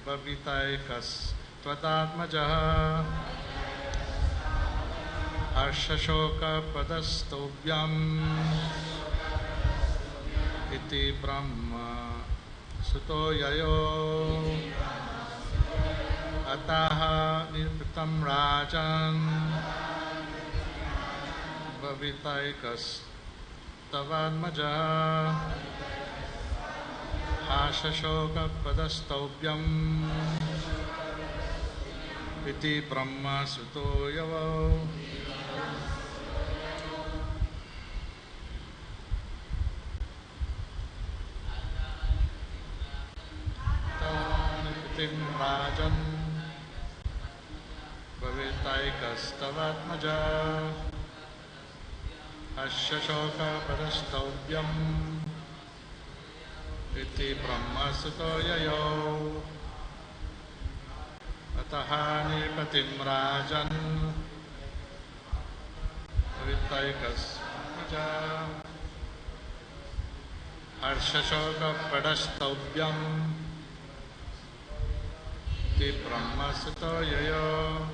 Bhavitaikas Tvadatmajah Harshashoka Padastovyam Iti Brahma Suto Yayo Ataha Nirpitam Rajan Bhavitaikas Tvadatmajah Harshashoka Padastovyam Iti Brahma Suto Yayo Rajan Bhavitaikas Tavatmaja Ashashoka Padastovyam Iti Brahma Suto Yayo Atahani Patim Rajan Bhavitaikas Tavatmaja Ashashoka Padastovyam Iti Brahma Suto Yayo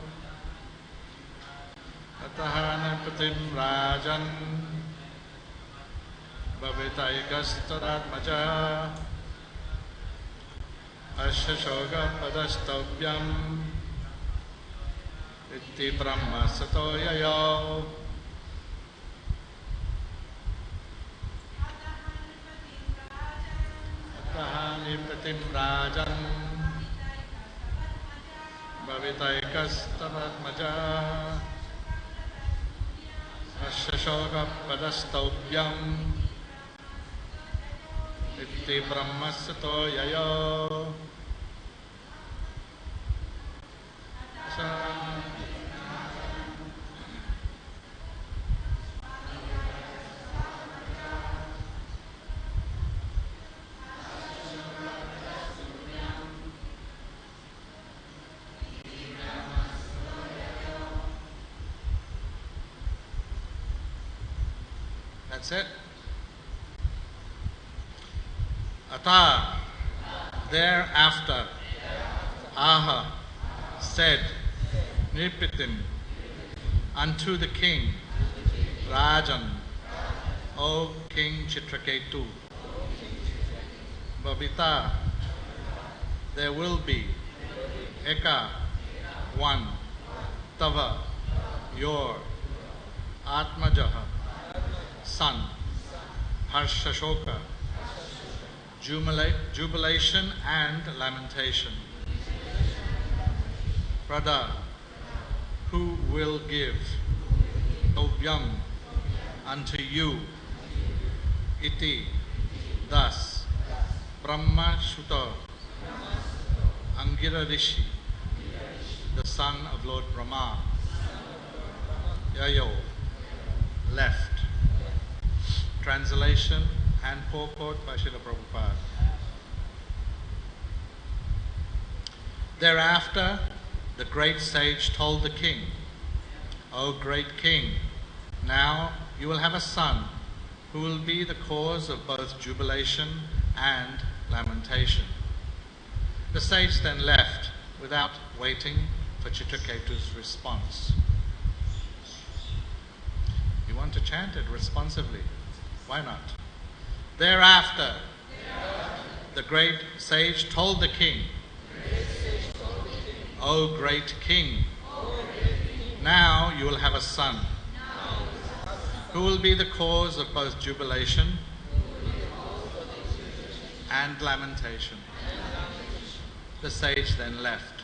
Atahana Patim Rajan Bhavitaikas Tadatmaja Ashashoka Padastovyam Iti Brahma Suto Yayo Atahani Patim Rajan Bhavitaikas Tadatmaja Ashashoka Padastovyam Iti Brahma Suto Yayo That's it. Ata, thereafter, Aha, said, Nipitim, unto the king, Rajan, O King Chitraketu, Bhavita, there will be, Eka, one, Tava, your, Atmajaha, son, Harshashoka, jubilation and lamentation. Brother, who will give Tovyam unto you, iti, thus, Brahma Shuta, Angira Rishi, the son of Lord Brahma, Yayo, left. Translation and purport by Srila Prabhupada. Thereafter, the great sage told the king, O great king, now you will have a son who will be the cause of both jubilation and lamentation. The sage then left without waiting for Chitraketu's response. You want to chant it responsively? Why not? Thereafter, the great sage told the king, O great king, now you will have a son who will be the cause of both jubilation and lamentation. The sage then left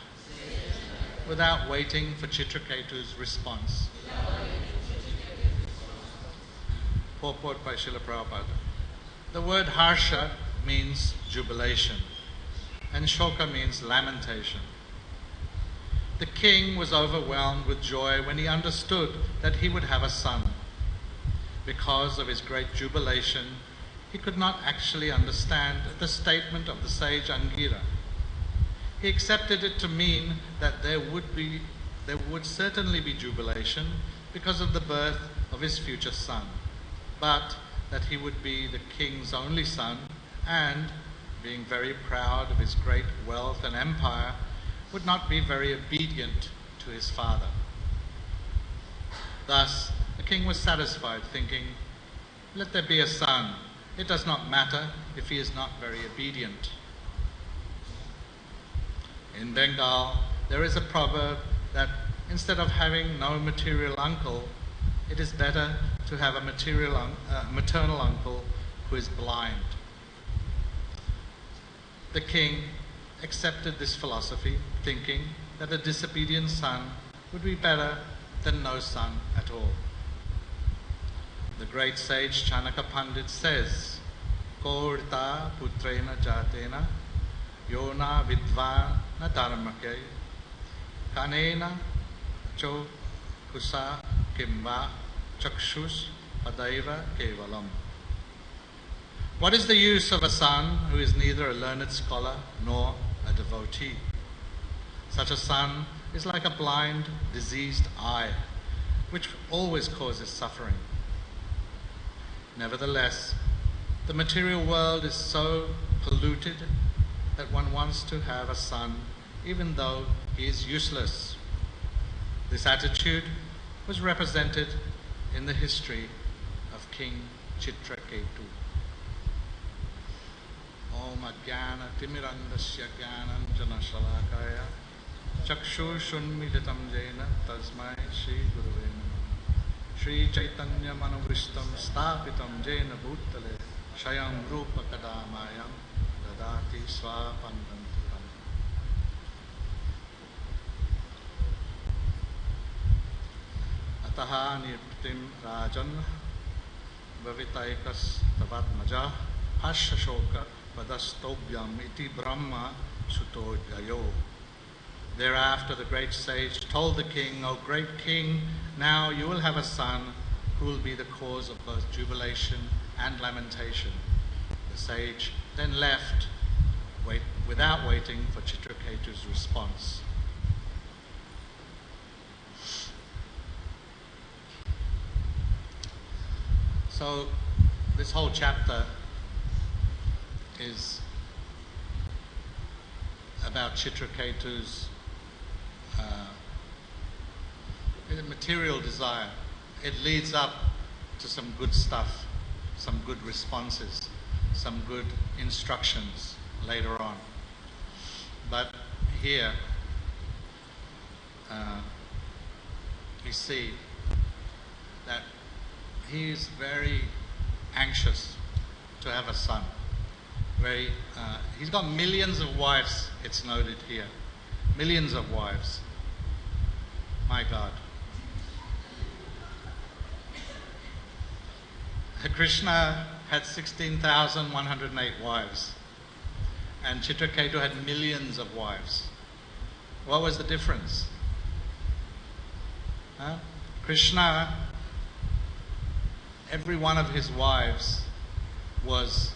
without waiting for Chitraketu's response. Purport by Srila Prabhupada. The word harsha means jubilation and shoka means lamentation. The king was overwhelmed with joy when he understood that he would have a son. Because of his great jubilation, he could not actually understand the statement of the sage Angira. He accepted it to mean that there would certainly be jubilation because of the birth of his future son, but that he would be the king's only son and, being very proud of his great wealth and empire, would not be very obedient to his father. Thus, the king was satisfied, thinking, "Let there be a son. It does not matter if he is not very obedient." In Bengal, there is a proverb that instead of having no material uncle, it is better to have a maternal uncle who is blind. The king accepted this philosophy, thinking that a disobedient son would be better than no son at all. The great sage Chanaka Pandit says, "Korta putrena jatena yona vidvana dharmake kanena cho kusa kimba chakshus padaiva kevalam." What is the use of a son who is neither a learned scholar nor a devotee? Such a son is like a blind, diseased eye, which always causes suffering. Nevertheless, the material world is so polluted that one wants to have a son even though he is useless. This attitude was represented in the history of King Chitraketu. Om Ajnana Timirandasya Jnananjana Shalakaya Chakshurshunmilitam Jena Tasmai Shri Gurave Namah. Shri Chaitanya Manavishtam Stapitam Jena Bhutale Shayam Rupa Kadamayam Dadati Swapandantikam. Ataha Nirptim Rajan Bhavitaikas Tavatmaja Ashashoka Padastobhyam iti Brahma Sutojayo. Thereafter the great sage told the king, "O great king, now you will have a son who will be the cause of both jubilation and lamentation." The sage then left without waiting for Chitraketu's response. So this whole chapter is about Chitraketu's material desire. It leads up to some good stuff, some good responses, some good instructions later on. But here we see that he is very anxious to have a son. He's got millions of wives, it's noted here. Millions of wives. My God. Krishna had 16,108 wives, and Chitraketu had millions of wives. What was the difference? Krishna, every one of his wives was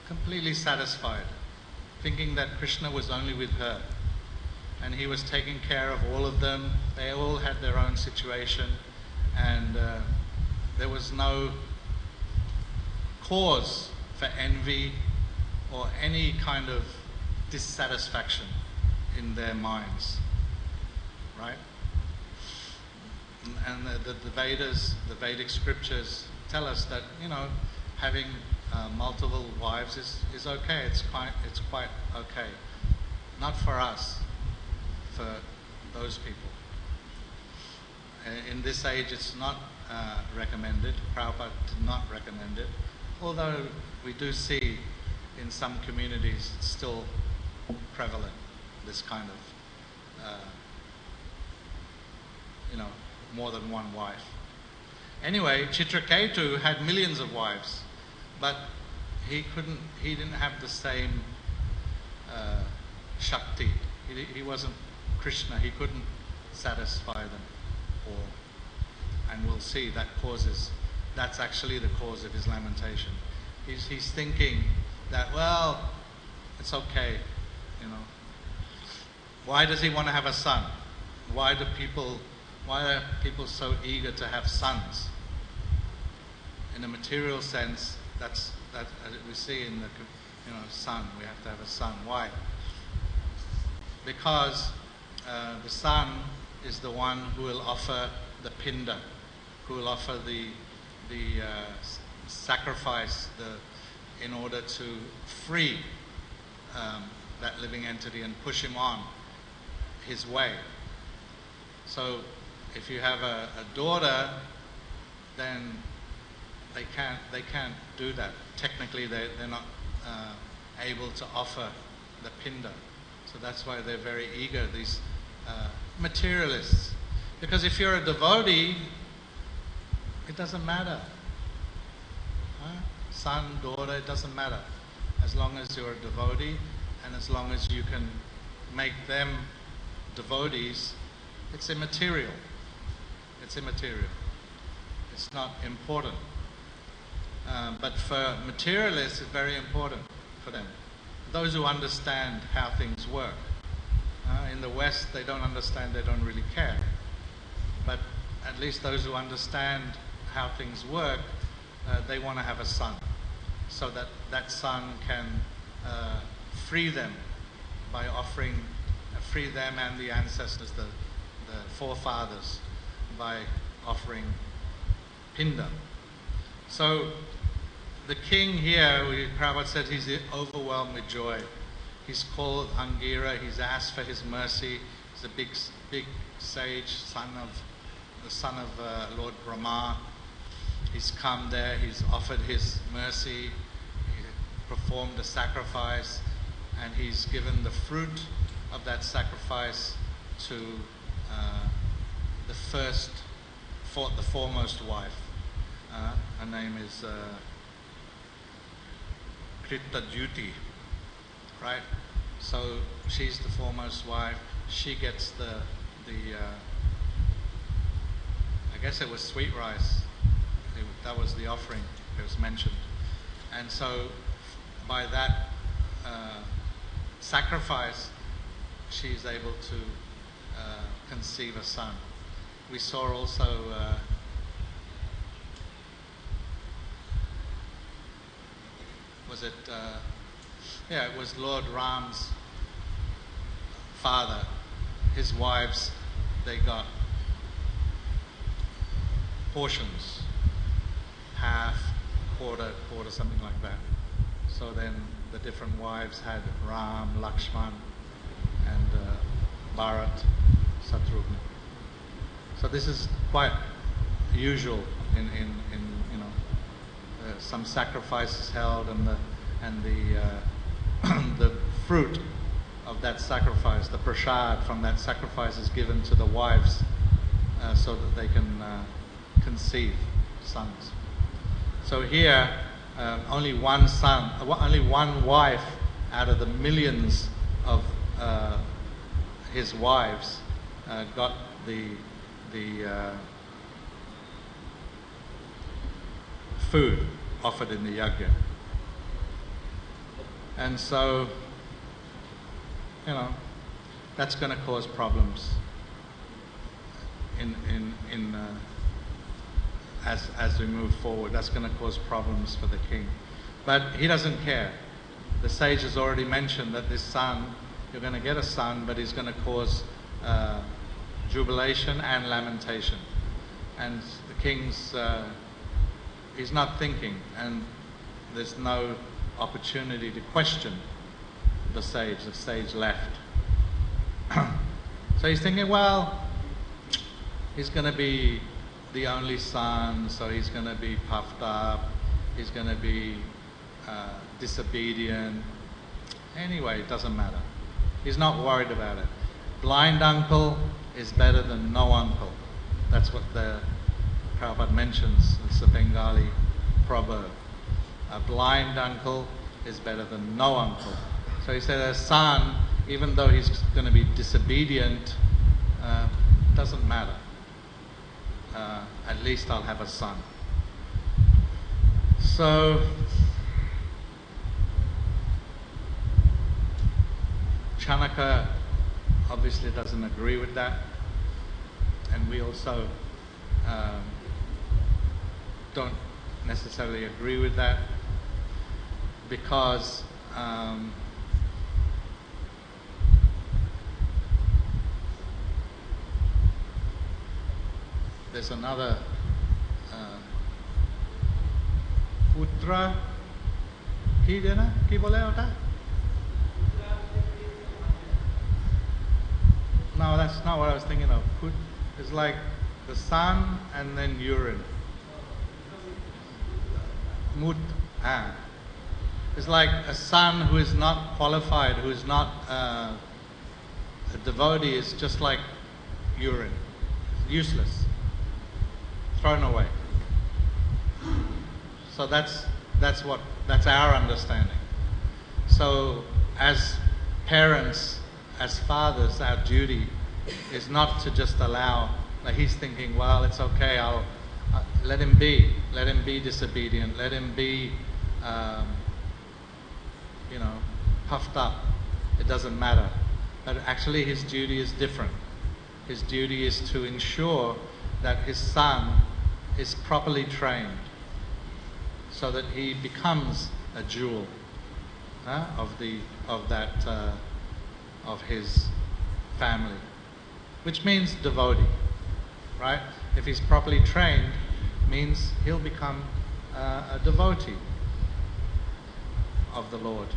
completely satisfied, thinking that Krishna was only with her, and he was taking care of all of them. They all had their own situation, and there was no cause for envy or any kind of dissatisfaction in their minds, right? And the Vedas, the Vedic scriptures tell us that, having multiple wives is okay. It's quite okay. Not for us, for those people. In this age, it's not recommended. Prabhupada did not recommend it. Although we do see in some communities it's still prevalent, this kind of, more than one wife. Anyway, Chitraketu had millions of wives, but he didn't have the same Shakti. He wasn't Krishna. He couldn't satisfy them all. And we'll see that's actually the cause of his lamentation. He's thinking that, well, it's okay, Why does he want to have a son? Why are people so eager to have sons? In a material sense, that's that we see in the son. We have to have a son. Why? Because the son is the one who will offer the pinda, who will offer the sacrifice in order to free that living entity and push him on his way. So if you have a daughter, then they can't do that. Technically, they're not able to offer the pinda. So that's why they're very eager, these materialists. Because if you're a devotee, it doesn't matter. Son, daughter, it doesn't matter. As long as you're a devotee and as long as you can make them devotees, it's immaterial. It's immaterial. It's not important. But for materialists, it's very important for them. Those who understand how things work. In the West, they don't understand, they don't really care. But at least those who understand how things work, they want to have a son, so that that son can free them by offering, free them and the ancestors, the forefathers, by offering pinda. So the king here, Prabhupada said, he's overwhelmed with joy. He's called Angira, he's asked for his mercy. He's a big sage, the son of Lord Brahma. He's come there, he's offered his mercy, he performed a sacrifice, and he's given the fruit of that sacrifice to the foremost wife. Her name is Krita Duty, right? So she's the foremost wife. She gets the I guess it was sweet rice. That was the offering. It was mentioned. And so by that sacrifice, she's able to conceive a son. We saw also it was Lord Ram's father. His wives, they got portions, half, quarter, something like that. So then the different wives had Ram, Lakshman, and Bharat, Shatrugna. So this is quite usual in some sacrifices held, and the fruit of that sacrifice, the prasad from that sacrifice, is given to the wives so that they can conceive sons. So here, only one son, only one wife out of the millions of his wives got the food offered in the yajna. And so, that's going to cause problems as we move forward. That's going to cause problems for the king. But he doesn't care. The sage has already mentioned that this son, you're going to get a son, but he's going to cause jubilation and lamentation. And the king's, he's not thinking, and there's no opportunity to question the sage. The sage left. So he's thinking, well, he's going to be the only son, so he's going to be puffed up, he's going to be disobedient. Anyway, it doesn't matter. He's not worried about it. Blind uncle is better than no uncle. That's what the Prabhupada mentions. It's a Bengali proverb. A blind uncle is better than no uncle. So he said a son, even though he's going to be disobedient, doesn't matter. At least I'll have a son. So Chanaka obviously doesn't agree with that, and we also don't necessarily agree with that. because there's another putra ki dena ki bole ota. No, that's not what I was thinking of. It's like the sun and then urine. It's like a son who is not qualified, who is not a devotee, is just like urine. Useless. Thrown away. So that's our understanding. So as parents, as fathers, our duty is not to just allow, like he's thinking, well, it's okay, I'll let him be disobedient, let him be, puffed up. It doesn't matter. But actually his duty is different. His duty is to ensure that his son is properly trained so that he becomes a jewel of his family, which means devotee, right? If he's properly trained, means he'll become a devotee of the Lord.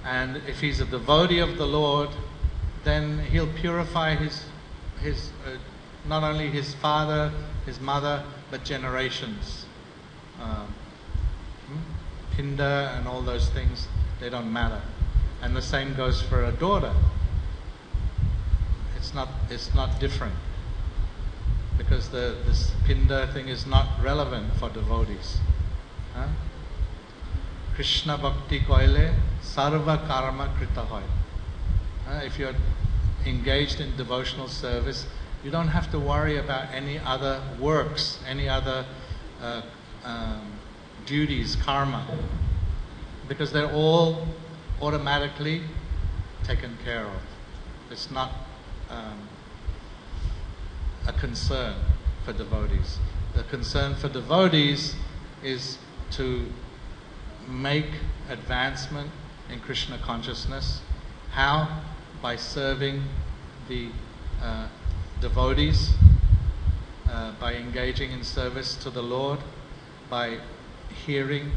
And if he's a devotee of the Lord, then he'll purify his not only his father, his mother, but generations. Pinda and all those things, they don't matter. And the same goes for a daughter. It's not different, because this Pinda thing is not relevant for devotees. Krishna Bhakti koile sarva karma krita hoy. If you're engaged in devotional service, you don't have to worry about any other works, any other duties, karma, because they're all automatically taken care of. It's not a concern for devotees. The concern for devotees is to make advancement in Krishna consciousness. How? By serving the devotees, by engaging in service to the Lord, by hearing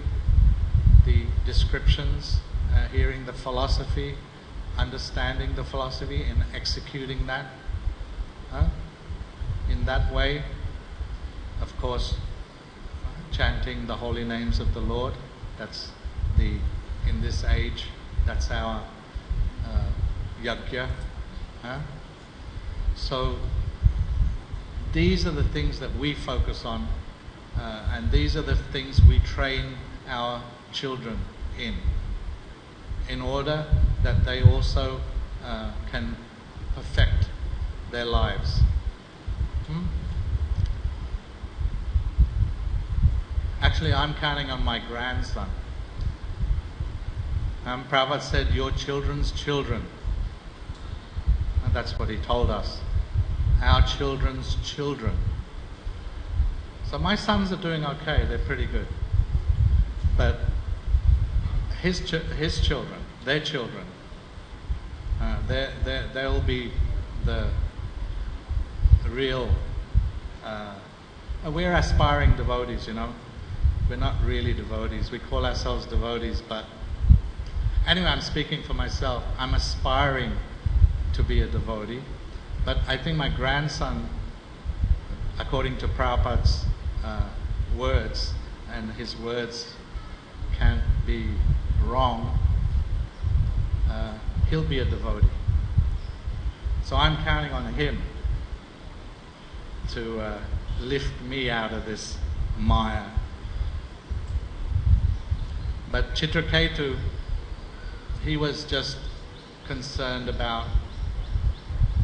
the descriptions, hearing the philosophy, understanding the philosophy and executing that. In that way, of course, chanting the holy names of the Lord. That's in this age, that's our yajna. So these are the things that we focus on, and these are the things we train our children in order that they also can perfect their lives. Actually, I'm counting on my grandson. Prabhupada said, your children's children. And that's what he told us. Our children's children. So my sons are doing okay, they're pretty good. But his children, their children, they'll be the real... we're aspiring devotees, We're not really devotees. We call ourselves devotees, but anyway, I'm speaking for myself. I'm aspiring to be a devotee, but I think my grandson, according to Prabhupada's words, and his words can't be wrong, he'll be a devotee. So I'm counting on him to lift me out of this mire. But Chitraketu, he was just concerned about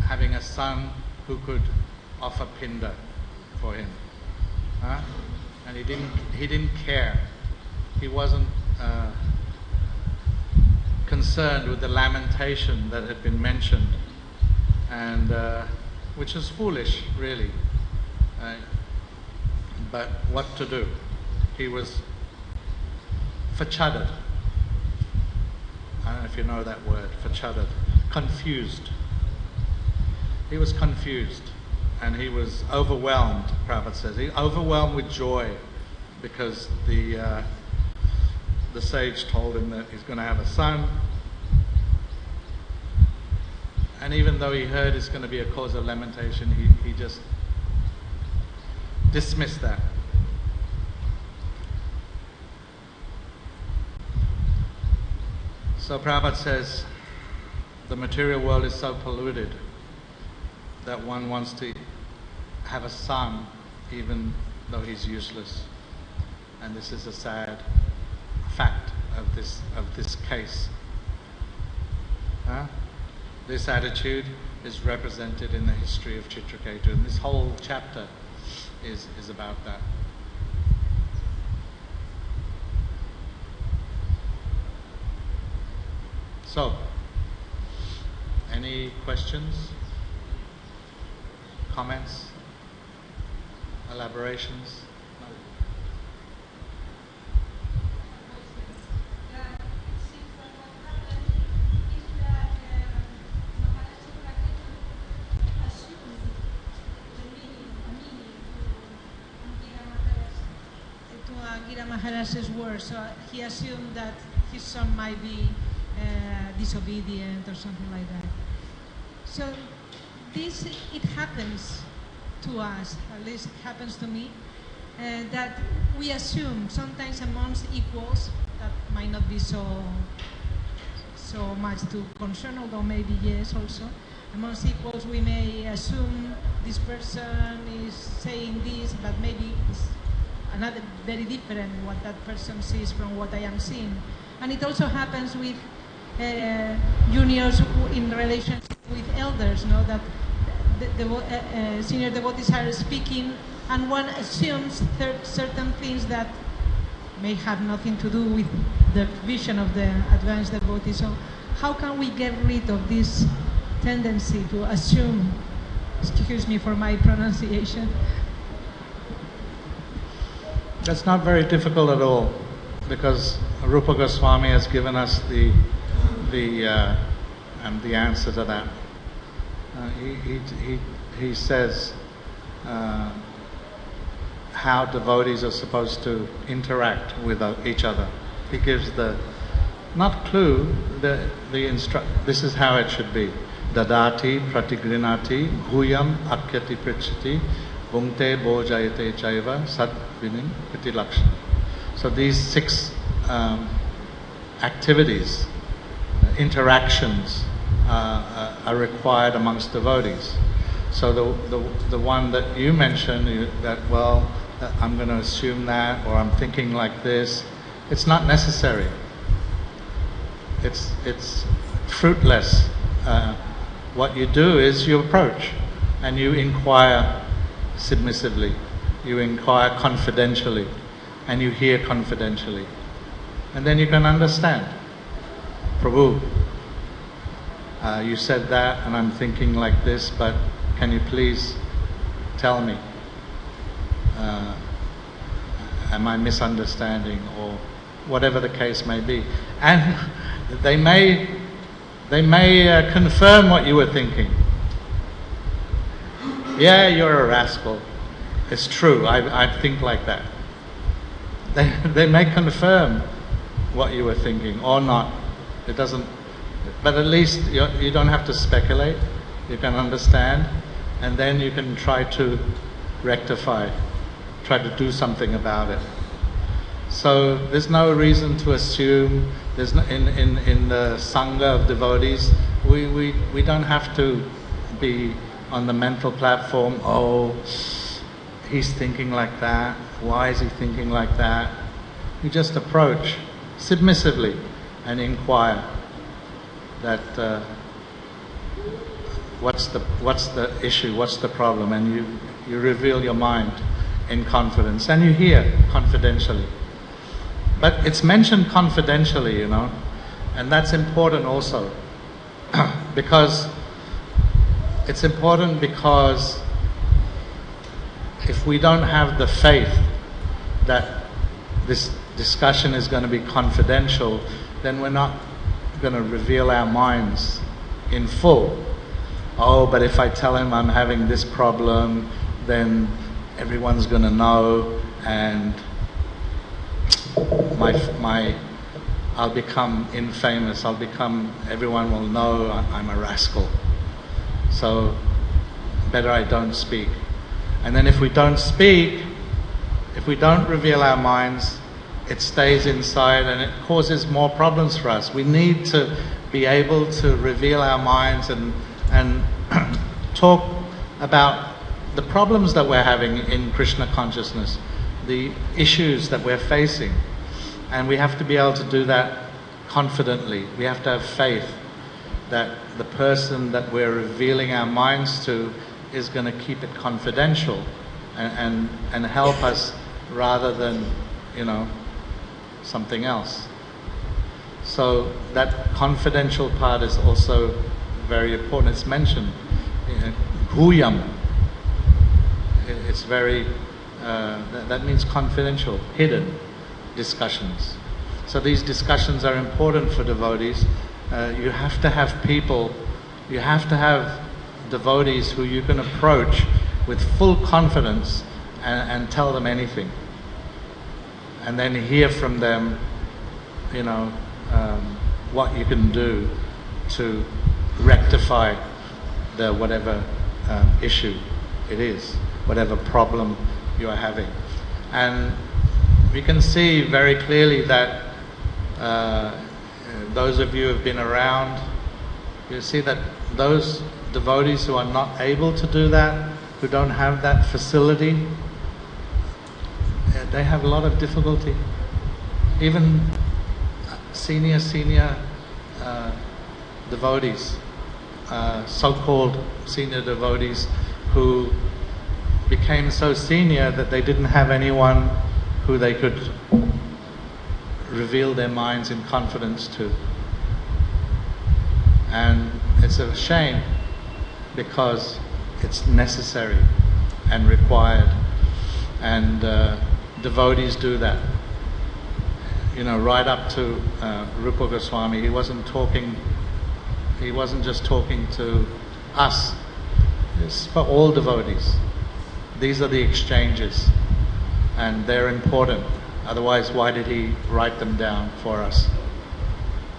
having a son who could offer pinda for him, and he didn't care. He wasn't concerned with the lamentation that had been mentioned, and which is foolish, really. But what to do? He was fachadad. I don't know if you know that word, fachadad, confused. He was confused and he was overwhelmed, Prabhupada says. He overwhelmed with joy because the sage told him that he's going to have a son. And even though he heard it's going to be a cause of lamentation, he just dismissed that. So Prabhupada says, the material world is so polluted that one wants to have a son even though he's useless. And this is a sad fact of this case. This attitude is represented in the history of Chitraketu, and this whole chapter is about that. So, any questions, comments, elaborations? Maharaj's words, so he assumed that his son might be disobedient or something like that. So this, it happens to us, at least it happens to me, that we assume sometimes amongst equals, that might not be so much to concern, although maybe yes also. Amongst equals we may assume this person is saying this, but maybe it's another very different what that person sees from what I am seeing. And it also happens with juniors in relationship with elders, no? That the senior devotees are speaking and one assumes certain things that may have nothing to do with the vision of the advanced devotee. So how can we get rid of this tendency to assume, excuse me for my pronunciation? That's not very difficult at all, because Rupa Goswami has given us the answer to that. He says how devotees are supposed to interact with each other. He gives the not clue, this is how it should be. Dadati pratigrinati bhuyam akyati prichati bhungte bojayate chaiva sat vinim priti lakshana. So these 6 activities, interactions are required amongst devotees. So the one that you mentioned, I'm going to assume that, or I'm thinking like this, it's not necessary. It's fruitless. What you do is you approach and you inquire submissively, you inquire confidentially, and you hear confidentially, and then you can understand. Prabhu, you said that and I'm thinking like this, but can you please tell me, am I misunderstanding, or whatever the case may be. And they may confirm what you were thinking. Yeah, you're a rascal. It's true, I think like that. They may confirm what you were thinking or not. It doesn't, but at least you don't have to speculate. You can understand, and then you can try to rectify, try to do something about it. So there's no reason to assume. There's no, in the sangha of devotees, we don't have to be on the mental platform. Oh, he's thinking like that. Why is he thinking like that? You just approach submissively and inquire that what's the issue, what's the problem, and you reveal your mind in confidence, and you hear confidentially. But it's mentioned confidentially, you know, and that's important also. Because it's important, because if we don't have the faith that this discussion is going to be confidential, then we're not going to reveal our minds in full. Oh, but if I tell him I'm having this problem, then everyone's going to know, and I'll become infamous. Everyone will know I'm a rascal. So better I don't speak. And then if we don't speak, if we don't reveal our minds, it stays inside and it causes more problems for us. We need to be able to reveal our minds and talk about the problems that we're having in Krishna consciousness, the issues that we're facing. And we have to be able to do that confidently. We have to have faith that the person that we're revealing our minds to is going to keep it confidential and help us rather than, something else. So that confidential part is also very important. It's mentioned, Guyam. It's very, that means confidential, hidden discussions. So these discussions are important for devotees. You have to have people, you have to have devotees who you can approach with full confidence and tell them anything. And then hear from them, what you can do to rectify the whatever issue it is, whatever problem you are having. And we can see very clearly that those of you who have been around, you see that those devotees who are not able to do that, who don't have that facility, they have a lot of difficulty. Even senior devotees, so-called senior devotees who became so senior that they didn't have anyone who they could reveal their minds in confidence to. And it's a shame because it's necessary and required, and devotees do that. Right up to Rupa Goswami, he wasn't just talking to us, it's for all devotees. These are the exchanges, and they're important. Otherwise, why did he write them down for us?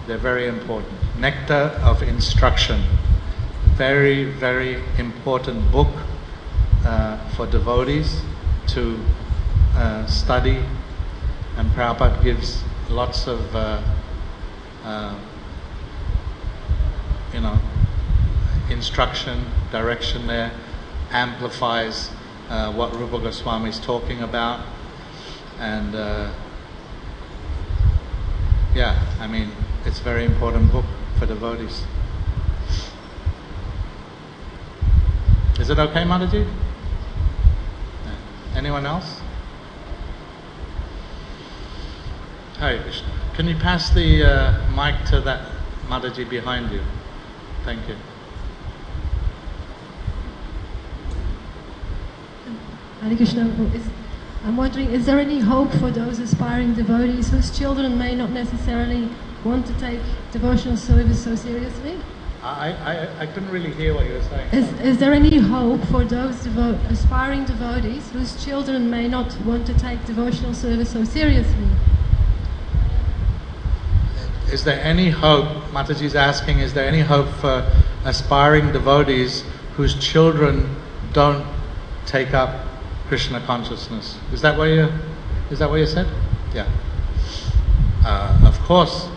They're very important. Nectar of Instruction. Very, very important book for devotees to study. And Prabhupada gives lots of, instruction, direction there, amplifies what Rupa Goswami is talking about. And it's a very important book for devotees. Is it okay, Mataji? Anyone else? Hare Krishna. Can you pass the mic to that Mataji behind you? Thank you. Hare Krishna. I'm wondering, is there any hope for those aspiring devotees whose children may not necessarily want to take devotional service so seriously? I couldn't really hear what you were saying. Is there any hope for those aspiring devotees whose children may not want to take devotional service so seriously? Is there any hope, Mataji is asking, is there any hope for aspiring devotees whose children don't take up Krishna consciousness? Is that what you said? Yeah. Of course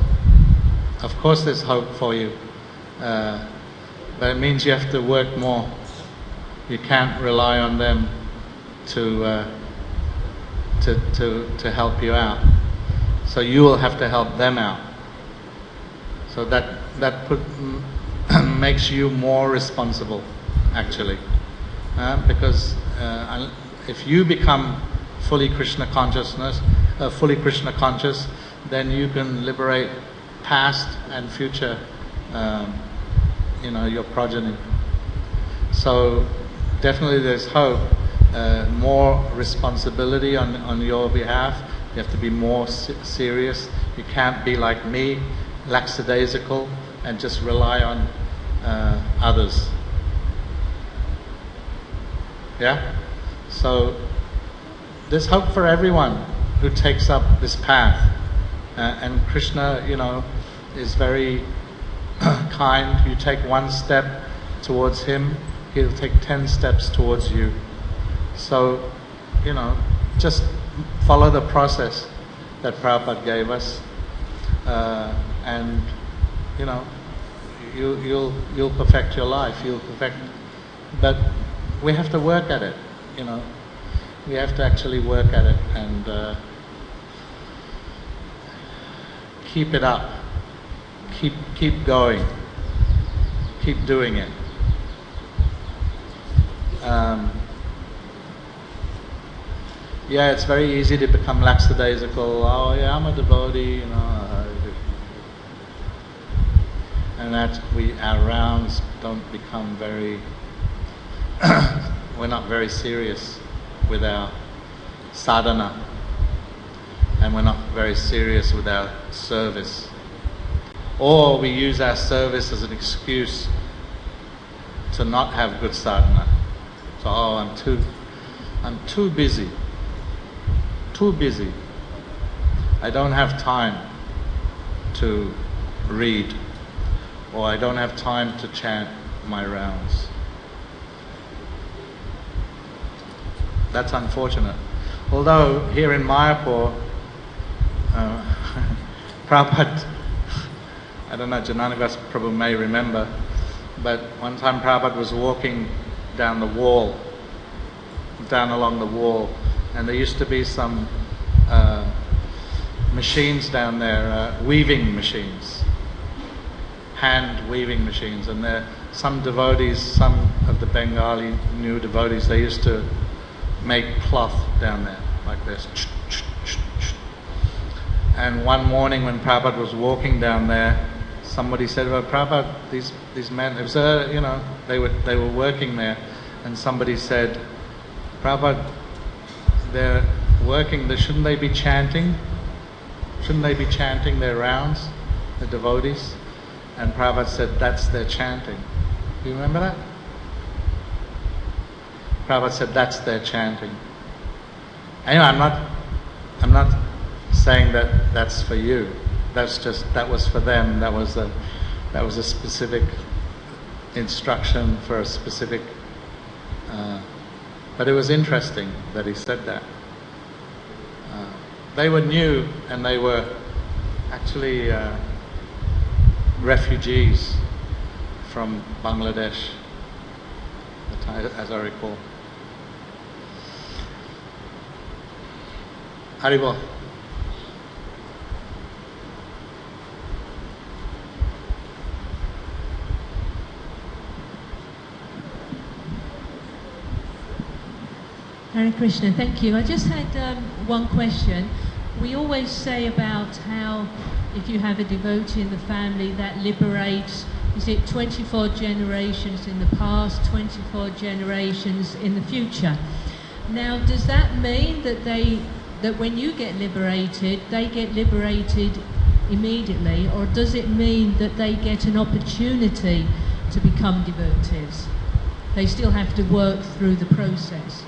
there's hope for you. But it means you have to work more. You can't rely on them to help you out. So you will have to help them out. So that makes you more responsible, actually, because if you become fully Krishna conscious, then you can liberate past and future, your progeny. So definitely there's hope, more responsibility on your behalf. You have to be more serious. You can't be like me, lackadaisical and just rely on others. Yeah? So there's hope for everyone who takes up this path. And Krishna, you know, is very kind. You take one step towards him, he'll take 10 steps towards you. So, you know, just follow the process that Prabhupada gave us, and you know, you'll perfect your life. You'll perfect, but we have to work at it. You know, we have to actually work at it and keep it up. Keep going. Keep doing it. Yeah, it's very easy to become lackadaisical. Oh yeah, I'm a devotee, you know. And that our rounds don't become very, we're not very serious with our sadhana. And we're not very serious with our service. Or we use our service as an excuse to not have good sadhana. So, oh, I'm too busy. Too busy. I don't have time to read, or I don't have time to chant my rounds. That's unfortunate. Although here in Mayapur, Prabhupada, I don't know, Jananivas Prabhu may remember, but one time Prabhupada was walking down along the wall, and there used to be some machines down there, weaving machines, hand weaving machines, and there some devotees, some of the Bengali new devotees, they used to make cloth down there like this. And one morning when Prabhupada was walking down there, somebody said, "Well, Prabhupada, these men," it was you know, they were working there, and somebody said, "Prabhupada, they're working, shouldn't they be chanting? Shouldn't they be chanting their rounds, the devotees?" And Prabhupada said, "That's their chanting." Do you remember that? Prabhupada said, "That's their chanting." Anyway, I'm not saying that that's for you. That was for them. That was a specific instruction for a specific. But it was interesting that he said that. They were new, and they were actually refugees from Bangladesh, as I recall. Haribol. Hare Krishna, thank you. I just had one question. We always say about how if you have a devotee in the family, that liberates, is it 24 generations in the past, 24 generations in the future? Now, does that mean that when you get liberated, they get liberated immediately, or does it mean that they get an opportunity to become devotees? They still have to work through the process.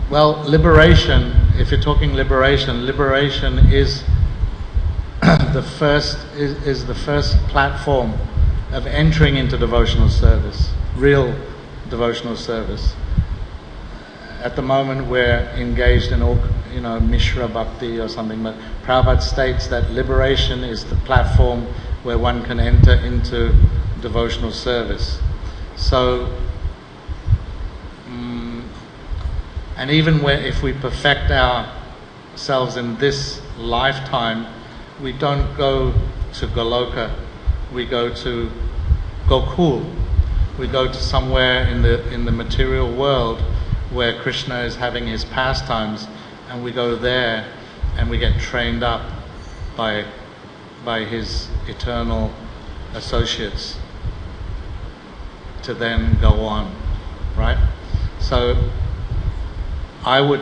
Well, liberation, if you're talking liberation is the first platform of entering into devotional service, real devotional service. At the moment we're engaged in all, you know, Mishra Bhakti or something, but Prabhupada states that liberation is the platform where one can enter into devotional service. So, and even if we perfect ourselves in this lifetime, we don't go to Goloka, we go to Gokul. We go to somewhere in the material world where Krishna is having his pastimes, and we go there and we get trained up by his eternal associates to then go on, right? So I would,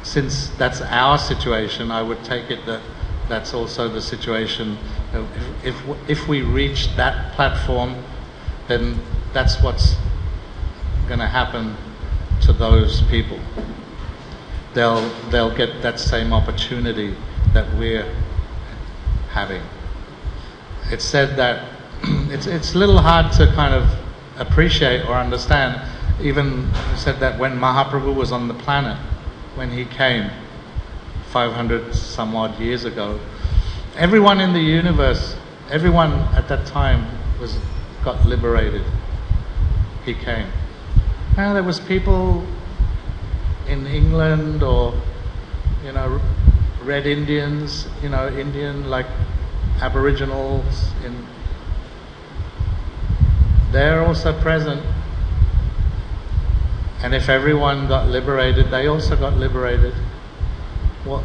since that's our situation, I would take it that that's also the situation. If we reach that platform, then that's what's going to happen to those people. They'll get that same opportunity that we're having. It's said that it's a little hard to kind of appreciate or understand. Even said that when Mahaprabhu was on the planet, when he came 500 some odd years ago, everyone in the universe, everyone at that time got liberated. He came. Now there was people in England, or Red Indians, Indian like Aboriginals they're also present. And if everyone got liberated, they also got liberated. Well,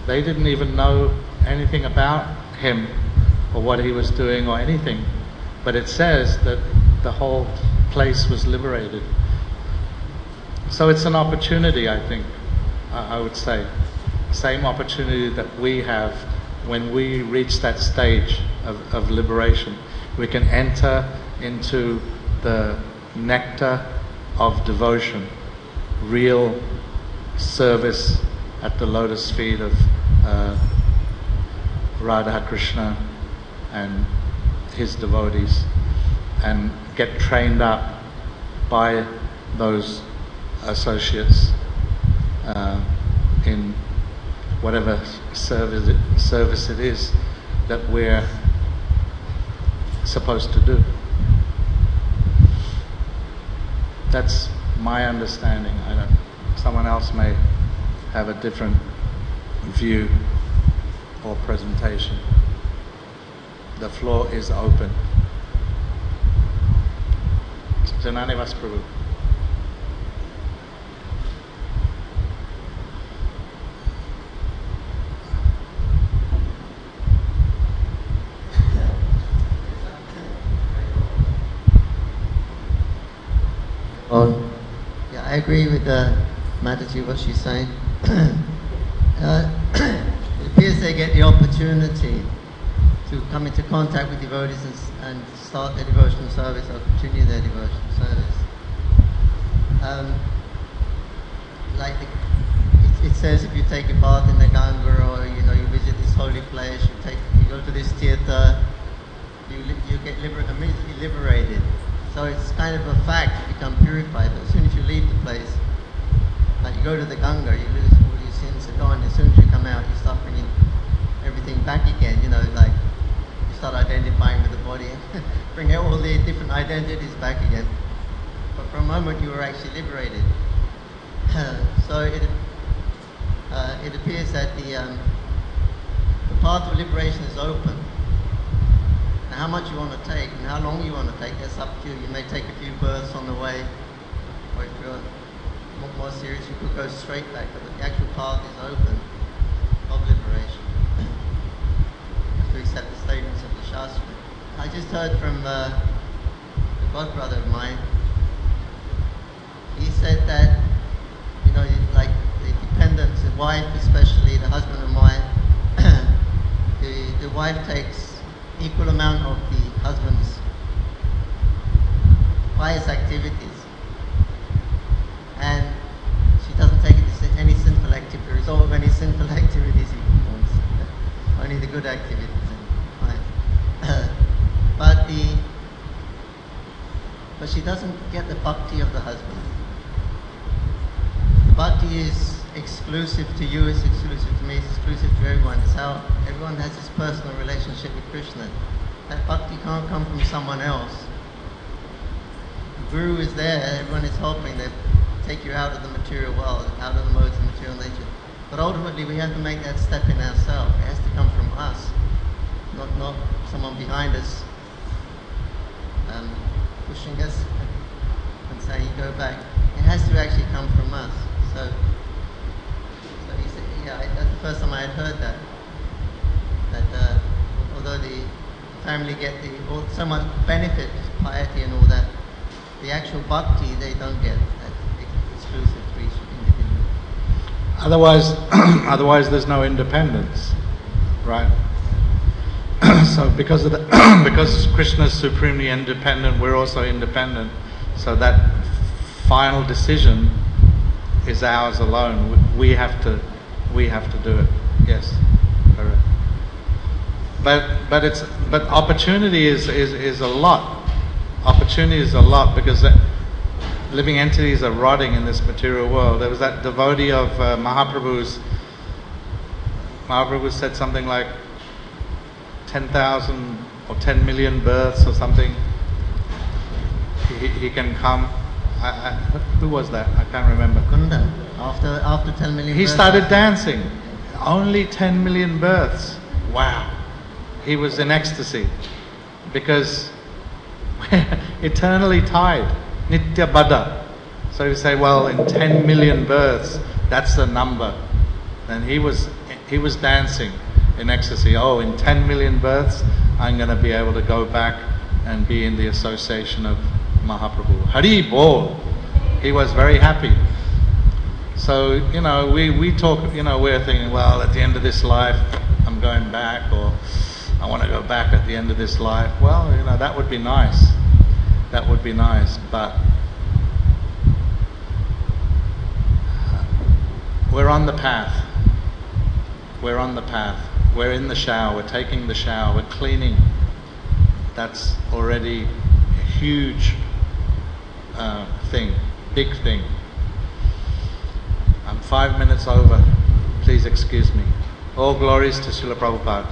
they didn't even know anything about him or what he was doing or anything. But it says that the whole place was liberated. So it's an opportunity, I think, I would say. Same opportunity that we have when we reach that stage of liberation. We can enter into the nectar of devotion, real service at the lotus feet of Radha Krishna and his devotees, and get trained up by those associates in whatever service it is that we're supposed to do. That's my understanding. Someone else may have a different view or presentation. The floor is open. Janani Vas Prabhu. Yeah, I agree with Mataji, what she's saying. It appears they get the opportunity to come into contact with devotees and start their devotional service or continue their devotional service. It says if you take a bath in the Ganga, or you visit this holy place, you go to this theatre, you get immediately liberated. So it's kind of a fact, you become purified. But as soon as you leave the place, like you go to the Ganga, you lose all your sins are gone. As soon as you come out, you start bringing everything back again. Like you start identifying with the body, bring all the different identities back again. But for a moment, you were actually liberated. So it appears that the path of liberation is open. How much you want to take and how long you want to take, that's up to you. You may take a few births on the way, or if you're more serious, you could go straight back, but the actual path is open of liberation. You have to accept the statements of the Shastra. I just heard from a godbrother of mine. He said that, like the dependents, the wife especially, the husband and wife, the wife takes equal amount of the husband's pious activities, and she doesn't take any sinful activity, the result of any sinful activities he performs, only the good activities. But she doesn't get the bhakti of the husband. The bhakti is exclusive to you, it's exclusive to me, it's exclusive to everyone. It's how everyone has this personal relationship with Krishna. That bhakti can't come from someone else. The Guru is there, everyone is helping, they take you out of the material world, out of the modes of material nature. But ultimately we have to make that step in ourselves. It has to come from us, not someone behind us pushing us and saying, go back. It has to actually come from us. So he said, that's the first time I had heard that although the family get so much benefit, piety and all that, the actual bhakti they don't get. That's exclusive to each individual. Otherwise there's no independence. right? So because of the because Krishna is supremely independent, we're also independent. So that final decision is ours alone. We have to do it. Yes, correct. But opportunity is a lot. Opportunity is a lot because living entities are rotting in this material world. There was that devotee of Mahaprabhu's. Mahaprabhu said something like 10,000 or 10 million births or something. He can come. Who was that? I can't remember. Kunda, after 10 million He births, started dancing. Only 10 million births. Wow. He was in ecstasy because we're eternally tied. Nitya Bada. So you say, well, in 10 million births, that's the number. And he was dancing in ecstasy. Oh, in 10 million births, I'm going to be able to go back and be in the association of Mahaprabhu. Hari Bol. He was very happy. So, we talk, we're thinking, well, at the end of this life, I'm going back, or I want to go back at the end of this life. Well, that would be nice. That would be nice, but we're on the path. We're on the path. We're in the shower. We're taking the shower. We're cleaning. That's already a huge thing, big thing. I'm 5 minutes over. Please excuse me. All glories to Srila Prabhupada.